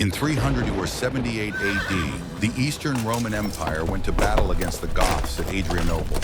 In 378 AD, the Eastern Roman Empire went to battle against the Goths at Adrianople.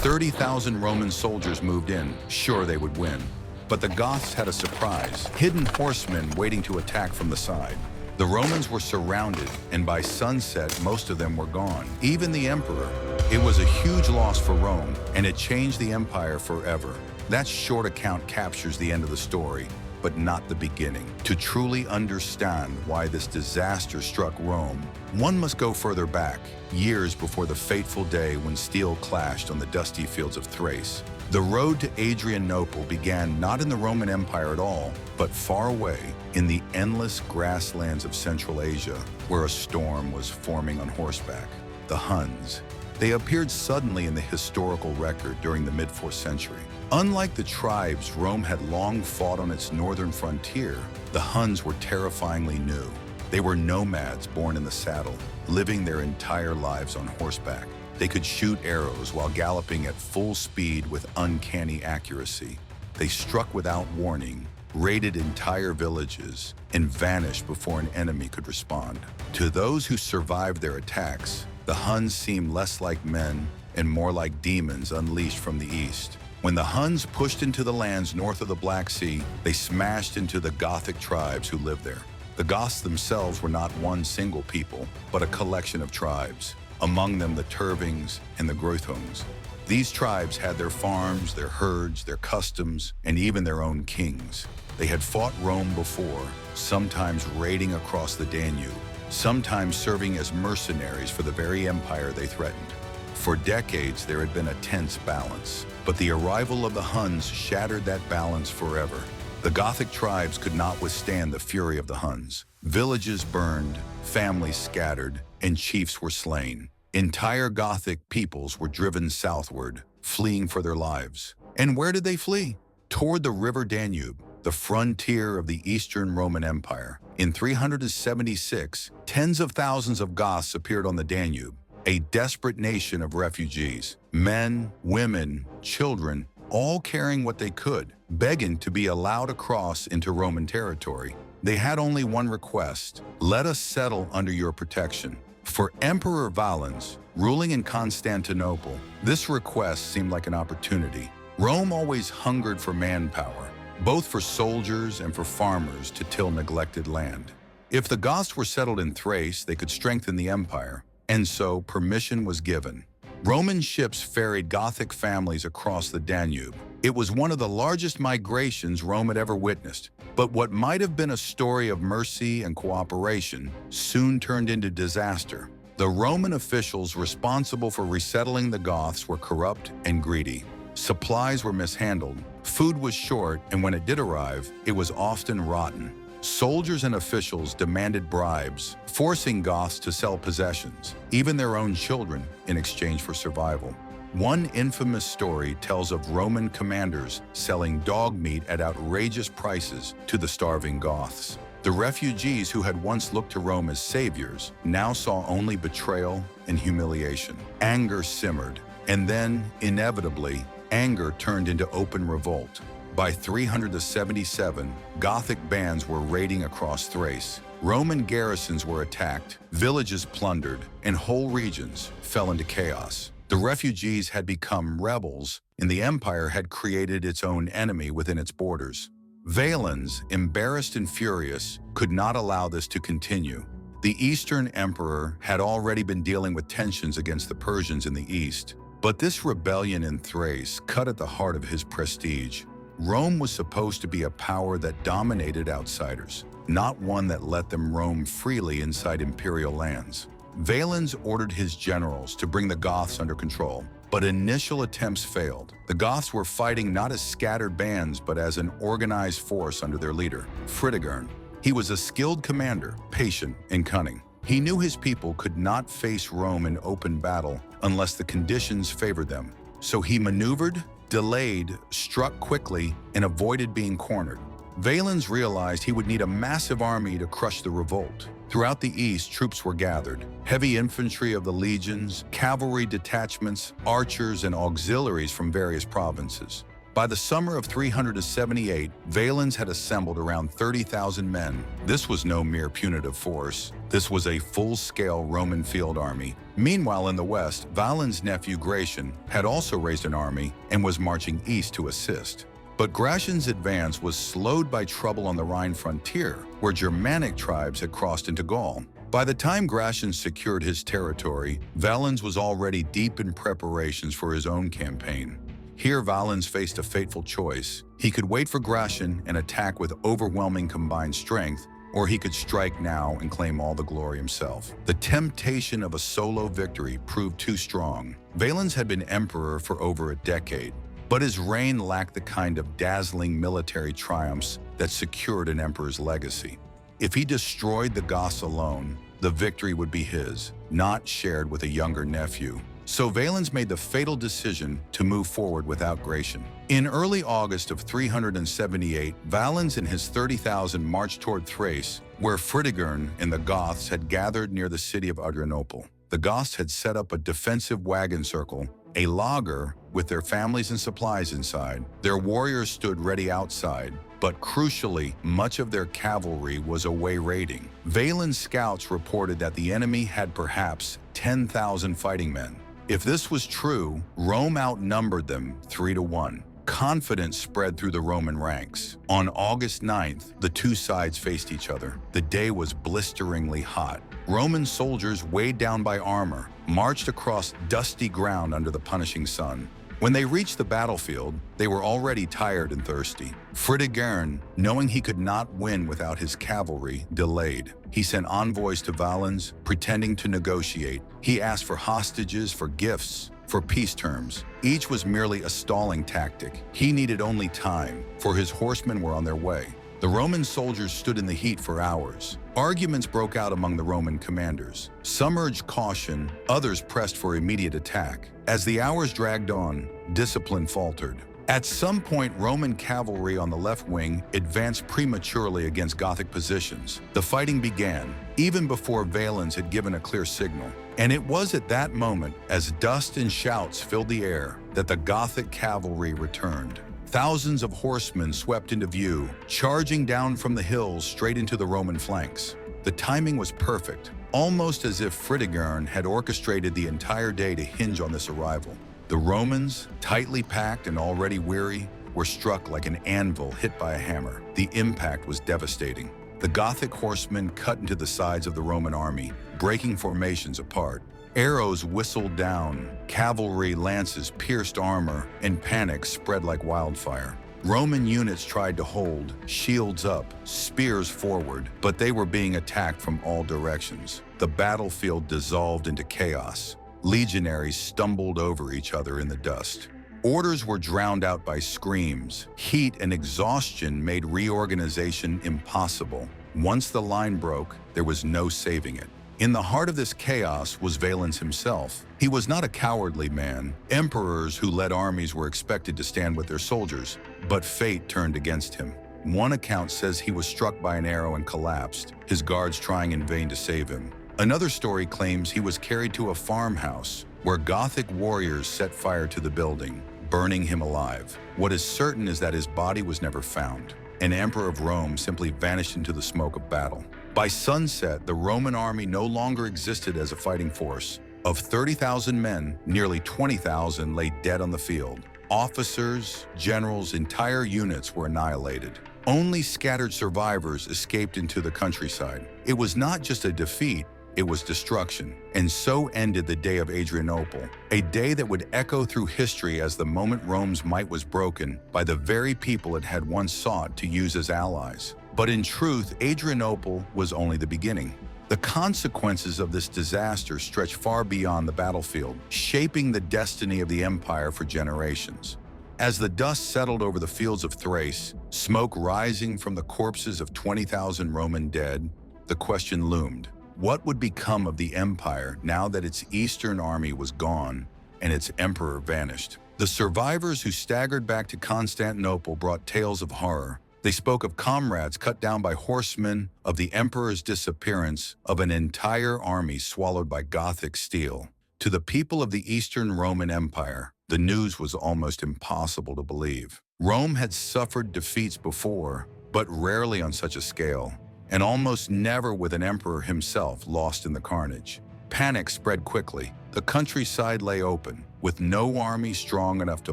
30,000 Roman soldiers moved in, sure they would win. But the Goths had a surprise, hidden horsemen waiting to attack from the side. The Romans were surrounded, and by sunset, most of them were gone, even the emperor. It was a huge loss for Rome, and it changed the empire forever. That short account captures the end of the story, but not the beginning. To truly understand why this disaster struck Rome, one must go further back, years before the fateful day when steel clashed on the dusty fields of Thrace. The road to Adrianople began not in the Roman Empire at all, but far away in the endless grasslands of Central Asia, where a storm was forming on horseback. The Huns. They appeared suddenly in the historical record during the mid-4th century. Unlike the tribes Rome had long fought on its northern frontier, the Huns were terrifyingly new. They were nomads born in the saddle, living their entire lives on horseback. They could shoot arrows while galloping at full speed with uncanny accuracy. They struck without warning, raided entire villages, and vanished before an enemy could respond. To those who survived their attacks, the Huns seemed less like men and more like demons unleashed from the east. When the Huns pushed into the lands north of the Black Sea, they smashed into the Gothic tribes who lived there. The Goths themselves were not one single people, but a collection of tribes, among them the Tervings and the Gruthungs. These tribes had their farms, their herds, their customs, and even their own kings. They had fought Rome before, sometimes raiding across the Danube, sometimes serving as mercenaries for the very empire they threatened. For decades, there had been a tense balance, but the arrival of the Huns shattered that balance forever. The Gothic tribes could not withstand the fury of the Huns. Villages burned, families scattered, and chiefs were slain. Entire Gothic peoples were driven southward, fleeing for their lives. And where did they flee? Toward the river Danube, the frontier of the Eastern Roman Empire. In 376, tens of thousands of Goths appeared on the Danube, a desperate nation of refugees. Men, women, children, all carrying what they could, begging to be allowed across into Roman territory. They had only one request: let us settle under your protection. For Emperor Valens, ruling in Constantinople, this request seemed like an opportunity. Rome always hungered for manpower, both for soldiers and for farmers to till neglected land. If the Goths were settled in Thrace, they could strengthen the empire, and so permission was given. Roman ships ferried Gothic families across the Danube. It was one of the largest migrations Rome had ever witnessed. But what might have been a story of mercy and cooperation soon turned into disaster. The Roman officials responsible for resettling the Goths were corrupt and greedy. Supplies were mishandled, food was short, and when it did arrive, it was often rotten. Soldiers and officials demanded bribes, forcing Goths to sell possessions, even their own children, in exchange for survival. One infamous story tells of Roman commanders selling dog meat at outrageous prices to the starving Goths. The refugees who had once looked to Rome as saviors now saw only betrayal and humiliation. Anger simmered, and then, inevitably, anger turned into open revolt. By 377, Gothic bands were raiding across Thrace. Roman garrisons were attacked, villages plundered, and whole regions fell into chaos. The refugees had become rebels, and the empire had created its own enemy within its borders. Valens, embarrassed and furious, could not allow this to continue. The Eastern emperor had already been dealing with tensions against the Persians in the east, but this rebellion in Thrace cut at the heart of his prestige. Rome was supposed to be a power that dominated outsiders, not one that let them roam freely inside imperial lands. Valens ordered his generals to bring the Goths under control, but initial attempts failed. The Goths were fighting not as scattered bands, but as an organized force under their leader, Fritigern. He was a skilled commander, patient and cunning. He knew his people could not face Rome in open battle unless the conditions favored them. So he maneuvered, delayed, struck quickly, and avoided being cornered. Valens realized he would need a massive army to crush the revolt. Throughout the east, troops were gathered. Heavy infantry of the legions, cavalry detachments, archers, and auxiliaries from various provinces. By the summer of 378, Valens had assembled around 30,000 men. This was no mere punitive force. This was a full-scale Roman field army. Meanwhile, in the west, Valens' nephew Gratian had also raised an army and was marching east to assist. But Gratian's advance was slowed by trouble on the Rhine frontier, where Germanic tribes had crossed into Gaul. By the time Gratian secured his territory, Valens was already deep in preparations for his own campaign. Here, Valens faced a fateful choice. He could wait for Gratian and attack with overwhelming combined strength, or he could strike now and claim all the glory himself. The temptation of a solo victory proved too strong. Valens had been emperor for over a decade, but his reign lacked the kind of dazzling military triumphs that secured an emperor's legacy. If he destroyed the Goths alone, the victory would be his, not shared with a younger nephew. So Valens made the fatal decision to move forward without Gratian. In early August of 378, Valens and his 30,000 marched toward Thrace, where Fritigern and the Goths had gathered near the city of Adrianople. The Goths had set up a defensive wagon circle, a lager with their families and supplies inside. Their warriors stood ready outside, but crucially, much of their cavalry was away raiding. Valens' scouts reported that the enemy had perhaps 10,000 fighting men. If this was true, Rome outnumbered them 3-1. Confidence spread through the Roman ranks. On August 9th, the two sides faced each other. The day was blisteringly hot. Roman soldiers, weighed down by armor, marched across dusty ground under the punishing sun. When they reached the battlefield, they were already tired and thirsty. Fritigern, knowing he could not win without his cavalry, delayed. He sent envoys to Valens, pretending to negotiate. He asked for hostages, for gifts, for peace terms. Each was merely a stalling tactic. He needed only time, for his horsemen were on their way. The Roman soldiers stood in the heat for hours. Arguments broke out among the Roman commanders. Some urged caution, others pressed for immediate attack. As the hours dragged on, discipline faltered. At some point, Roman cavalry on the left wing advanced prematurely against Gothic positions. The fighting began, even before Valens had given a clear signal. And it was at that moment, as dust and shouts filled the air, that the Gothic cavalry returned. Thousands of horsemen swept into view, charging down from the hills straight into the Roman flanks. The timing was perfect, almost as if Fritigern had orchestrated the entire day to hinge on this arrival. The Romans, tightly packed and already weary, were struck like an anvil hit by a hammer. The impact was devastating. The Gothic horsemen cut into the sides of the Roman army, breaking formations apart. Arrows whistled down, cavalry lances pierced armor, and panic spread like wildfire. Roman units tried to hold, shields up, spears forward, but they were being attacked from all directions. The battlefield dissolved into chaos. Legionaries stumbled over each other in the dust. Orders were drowned out by screams. Heat and exhaustion made reorganization impossible. Once the line broke, there was no saving it. In the heart of this chaos was Valens himself. He was not a cowardly man. Emperors who led armies were expected to stand with their soldiers, but fate turned against him. One account says he was struck by an arrow and collapsed, his guards trying in vain to save him. Another story claims he was carried to a farmhouse where Gothic warriors set fire to the building, burning him alive. What is certain is that his body was never found. An emperor of Rome simply vanished into the smoke of battle. By sunset, the Roman army no longer existed as a fighting force. Of 30,000 men, nearly 20,000 lay dead on the field. Officers, generals, entire units were annihilated. Only scattered survivors escaped into the countryside. It was not just a defeat, it was destruction. And so ended the day of Adrianople, a day that would echo through history as the moment Rome's might was broken by the very people it had once sought to use as allies. But in truth, Adrianople was only the beginning. The consequences of this disaster stretch far beyond the battlefield, shaping the destiny of the empire for generations. As the dust settled over the fields of Thrace, smoke rising from the corpses of 20,000 Roman dead, the question loomed: what would become of the empire now that its eastern army was gone and its emperor vanished? The survivors who staggered back to Constantinople brought tales of horror. They spoke of comrades cut down by horsemen, of the emperor's disappearance, of an entire army swallowed by Gothic steel. To the people of the Eastern Roman Empire, the news was almost impossible to believe. Rome had suffered defeats before, but rarely on such a scale, and almost never with an emperor himself lost in the carnage. Panic spread quickly. The countryside lay open, with no army strong enough to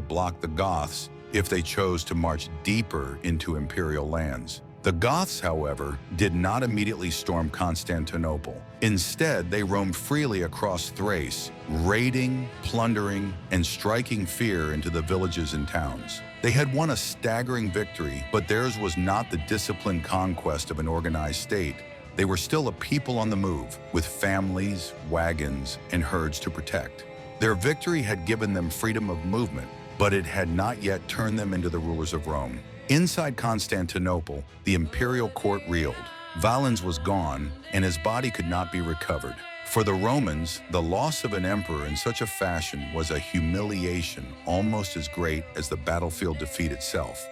block the Goths if they chose to march deeper into imperial lands. The Goths, however, did not immediately storm Constantinople. Instead, they roamed freely across Thrace, raiding, plundering, and striking fear into the villages and towns. They had won a staggering victory, but theirs was not the disciplined conquest of an organized state. They were still a people on the move, with families, wagons, and herds to protect. Their victory had given them freedom of movement, but it had not yet turned them into the rulers of Rome. Inside Constantinople, the imperial court reeled. Valens was gone, and his body could not be recovered. For the Romans, the loss of an emperor in such a fashion was a humiliation almost as great as the battlefield defeat itself.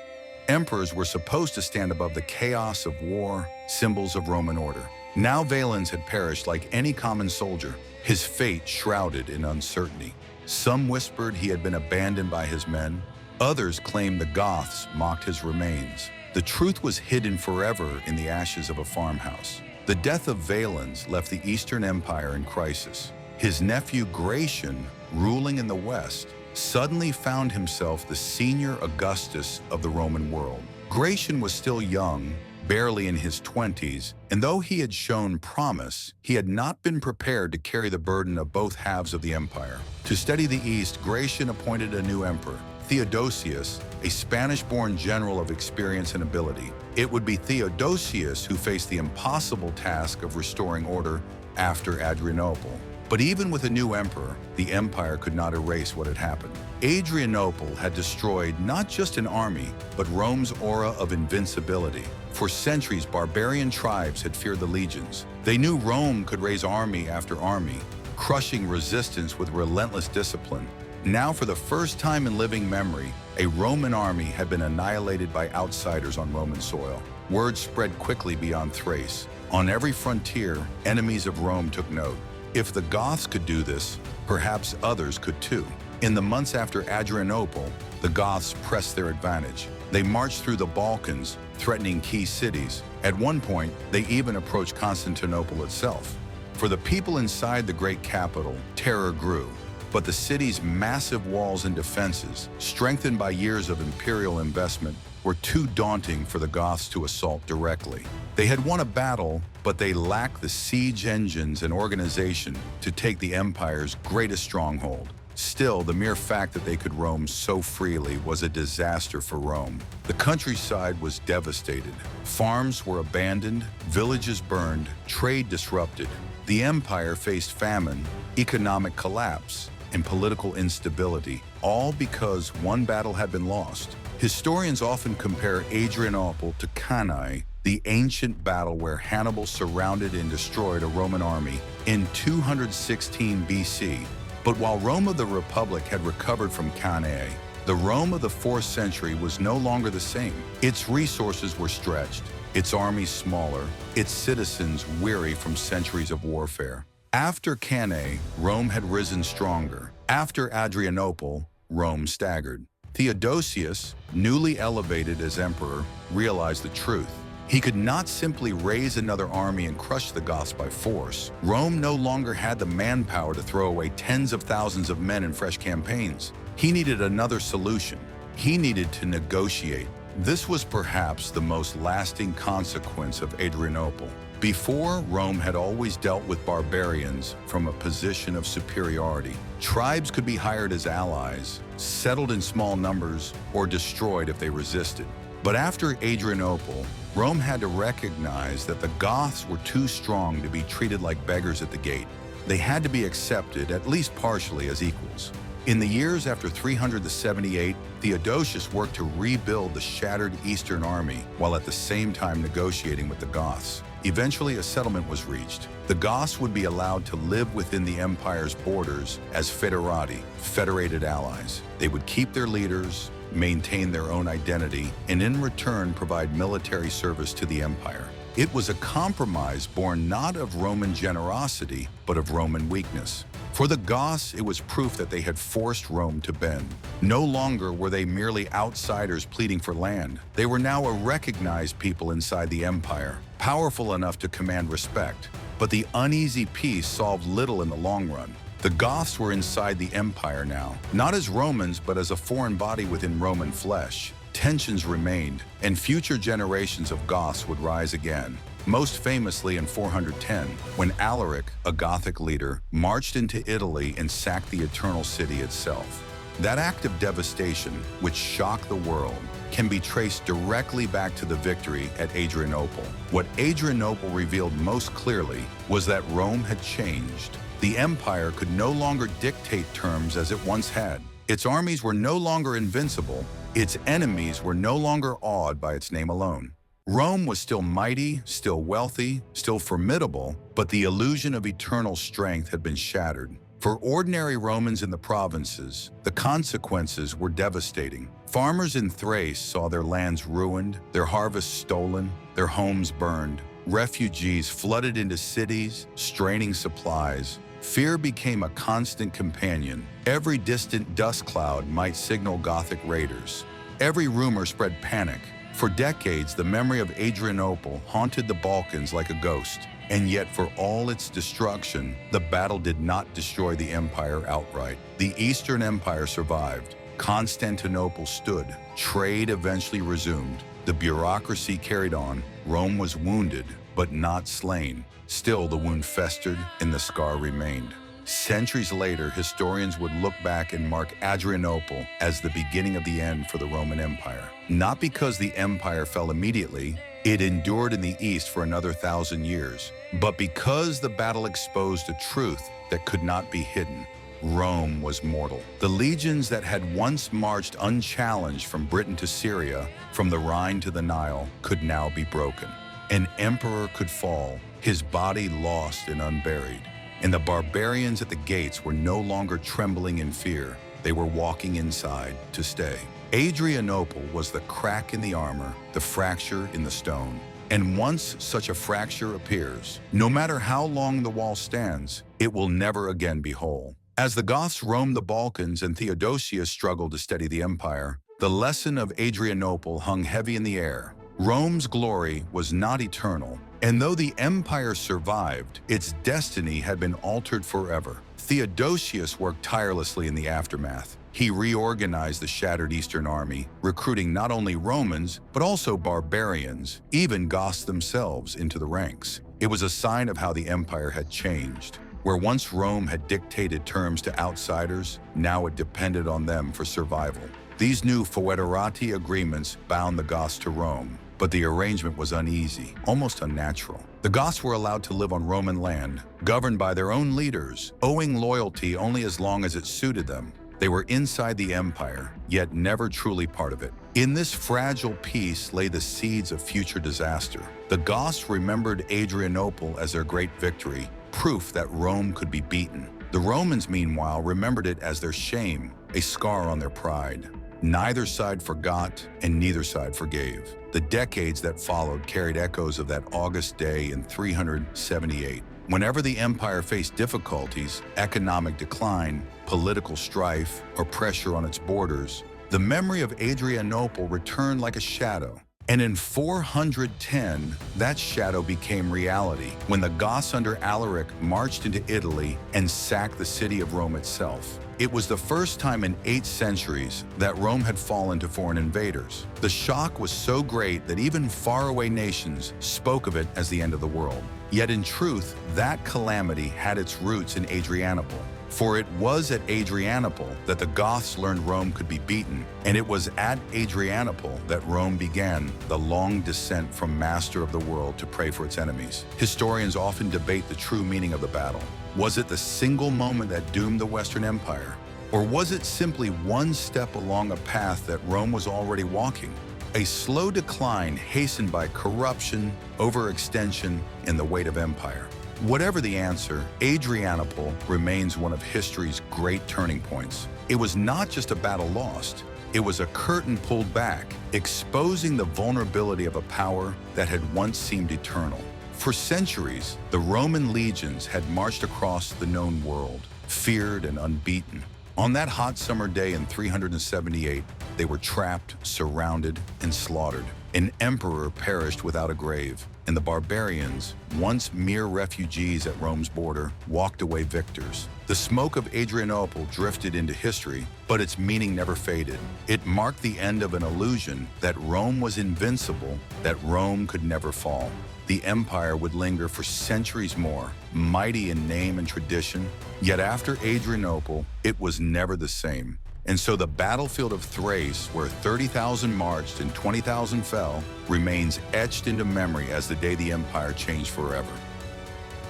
Emperors were supposed to stand above the chaos of war, symbols of Roman order. Now Valens had perished like any common soldier, his fate shrouded in uncertainty. Some whispered he had been abandoned by his men. Others claimed the Goths mocked his remains. The truth was hidden forever in the ashes of a farmhouse. The death of Valens left the Eastern Empire in crisis. His nephew Gratian, ruling in the West, suddenly found himself the senior Augustus of the Roman world. Gratian was still young, barely in his 20s, and though he had shown promise, he had not been prepared to carry the burden of both halves of the empire. To steady the East, Gratian appointed a new emperor, Theodosius, a Spanish-born general of experience and ability. It would be Theodosius who faced the impossible task of restoring order after Adrianople. But even with a new emperor, the empire could not erase what had happened. Adrianople had destroyed not just an army, but Rome's aura of invincibility. For centuries, barbarian tribes had feared the legions. They knew Rome could raise army after army, crushing resistance with relentless discipline. Now, for the first time in living memory, a Roman army had been annihilated by outsiders on Roman soil. Word spread quickly beyond Thrace. On every frontier, enemies of Rome took note. If the Goths could do this, perhaps others could too. In the months after Adrianople, the Goths pressed their advantage. They marched through the Balkans, threatening key cities. At one point, they even approached Constantinople itself. For the people inside the great capital, terror grew. But the city's massive walls and defenses, strengthened by years of imperial investment, were too daunting for the Goths to assault directly. They had won a battle, but they lacked the siege engines and organization to take the empire's greatest stronghold. Still, the mere fact that they could roam so freely was a disaster for Rome. The countryside was devastated. Farms were abandoned, villages burned, trade disrupted. The empire faced famine, economic collapse, and political instability, all because one battle had been lost. Historians often compare Adrianople to Cannae, the ancient battle where Hannibal surrounded and destroyed a Roman army in 216 BC. But while Rome of the Republic had recovered from Cannae, the Rome of the 4th century was no longer the same. Its resources were stretched, its armies smaller, its citizens weary from centuries of warfare. After Cannae, Rome had risen stronger. After Adrianople, Rome staggered. Theodosius, newly elevated as emperor, realized the truth. He could not simply raise another army and crush the Goths by force. Rome no longer had the manpower to throw away tens of thousands of men in fresh campaigns. He needed another solution. He needed to negotiate. This was perhaps the most lasting consequence of Adrianople. Before, Rome had always dealt with barbarians from a position of superiority. Tribes could be hired as allies, settled in small numbers, or destroyed if they resisted. But after Adrianople, Rome had to recognize that the Goths were too strong to be treated like beggars at the gate. They had to be accepted, at least partially, as equals. In the years after 378, Theodosius worked to rebuild the shattered Eastern army while at the same time negotiating with the Goths. Eventually, a settlement was reached. The Goths would be allowed to live within the empire's borders as foederati, federated allies. They would keep their leaders, maintain their own identity, and in return provide military service to the empire. It was a compromise born not of Roman generosity, but of Roman weakness. For the Goths, it was proof that they had forced Rome to bend. No longer were they merely outsiders pleading for land. They were now a recognized people inside the empire, powerful enough to command respect. But the uneasy peace solved little in the long run. The Goths were inside the empire now, not as Romans, but as a foreign body within Roman flesh. Tensions remained, and future generations of Goths would rise again. Most famously in 410, when Alaric, a Gothic leader, marched into Italy and sacked the Eternal City itself. That act of devastation, which shocked the world, can be traced directly back to the victory at Adrianople. What Adrianople revealed most clearly was that Rome had changed. The empire could no longer dictate terms as it once had. Its armies were no longer invincible. Its enemies were no longer awed by its name alone. Rome was still mighty, still wealthy, still formidable, but the illusion of eternal strength had been shattered. For ordinary Romans in the provinces, the consequences were devastating. Farmers in Thrace saw their lands ruined, their harvests stolen, their homes burned. Refugees flooded into cities, straining supplies. Fear became a constant companion. Every distant dust cloud might signal Gothic raiders. Every rumor spread panic. For decades, the memory of Adrianople haunted the Balkans like a ghost. And yet, for all its destruction, the battle did not destroy the empire outright. The Eastern Empire survived. Constantinople stood. Trade eventually resumed. The bureaucracy carried on. Rome was wounded, but not slain. Still, the wound festered and the scar remained. Centuries later, historians would look back and mark Adrianople as the beginning of the end for the Roman Empire. Not because the empire fell immediately, it endured in the East for another 1,000 years, but because the battle exposed a truth that could not be hidden. Rome was mortal. The legions that had once marched unchallenged from Britain to Syria, from the Rhine to the Nile, could now be broken. An emperor could fall, his body lost and unburied. And the barbarians at the gates were no longer trembling in fear. They were walking inside to stay. Adrianople was the crack in the armor, the fracture in the stone. And once such a fracture appears, no matter how long the wall stands, it will never again be whole. As the Goths roamed the Balkans and Theodosius struggled to steady the empire, the lesson of Adrianople hung heavy in the air. Rome's glory was not eternal, and though the empire survived, its destiny had been altered forever. Theodosius worked tirelessly in the aftermath. He reorganized the shattered Eastern army, recruiting not only Romans, but also barbarians, even Goths themselves, into the ranks. It was a sign of how the empire had changed. Where once Rome had dictated terms to outsiders, now it depended on them for survival. These new foederati agreements bound the Goths to Rome, but the arrangement was uneasy, almost unnatural. The Goths were allowed to live on Roman land, governed by their own leaders, owing loyalty only as long as it suited them. They were inside the empire, yet never truly part of it. In this fragile peace lay the seeds of future disaster. The Goths remembered Adrianople as their great victory, proof that Rome could be beaten. The Romans, meanwhile, remembered it as their shame, a scar on their pride. Neither side forgot, and neither side forgave. The decades that followed carried echoes of that August day in 378. Whenever the empire faced difficulties, economic decline, political strife, or pressure on its borders, the memory of Adrianople returned like a shadow. And in 410, that shadow became reality when the Goths under Alaric marched into Italy and sacked the city of Rome itself. It was the first time in 8 centuries that Rome had fallen to foreign invaders. The shock was so great that even faraway nations spoke of it as the end of the world. Yet in truth, that calamity had its roots in Adrianople. For it was at Adrianople that the Goths learned Rome could be beaten, and it was at Adrianople that Rome began the long descent from master of the world to prey for its enemies. Historians often debate the true meaning of the battle. Was it the single moment that doomed the Western Empire? Or was it simply one step along a path that Rome was already walking? A slow decline hastened by corruption, overextension, and the weight of empire. Whatever the answer, Adrianople remains one of history's great turning points. It was not just a battle lost. It was a curtain pulled back, exposing the vulnerability of a power that had once seemed eternal. For centuries, the Roman legions had marched across the known world, feared and unbeaten. On that hot summer day in 378, they were trapped, surrounded, and slaughtered. An emperor perished without a grave, and the barbarians, once mere refugees at Rome's border, walked away victors. The smoke of Adrianople drifted into history, but its meaning never faded. It marked the end of an illusion that Rome was invincible, that Rome could never fall. The empire would linger for centuries more, mighty in name and tradition. Yet after Adrianople, it was never the same. And so the battlefield of Thrace, where 30,000 marched and 20,000 fell, remains etched into memory as the day the empire changed forever.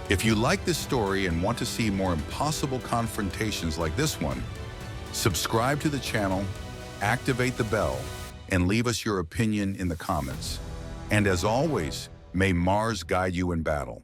If you like this story and want to see more impossible confrontations like this one, subscribe to the channel, activate the bell, and leave us your opinion in the comments. And as always, may Mars guide you in battle.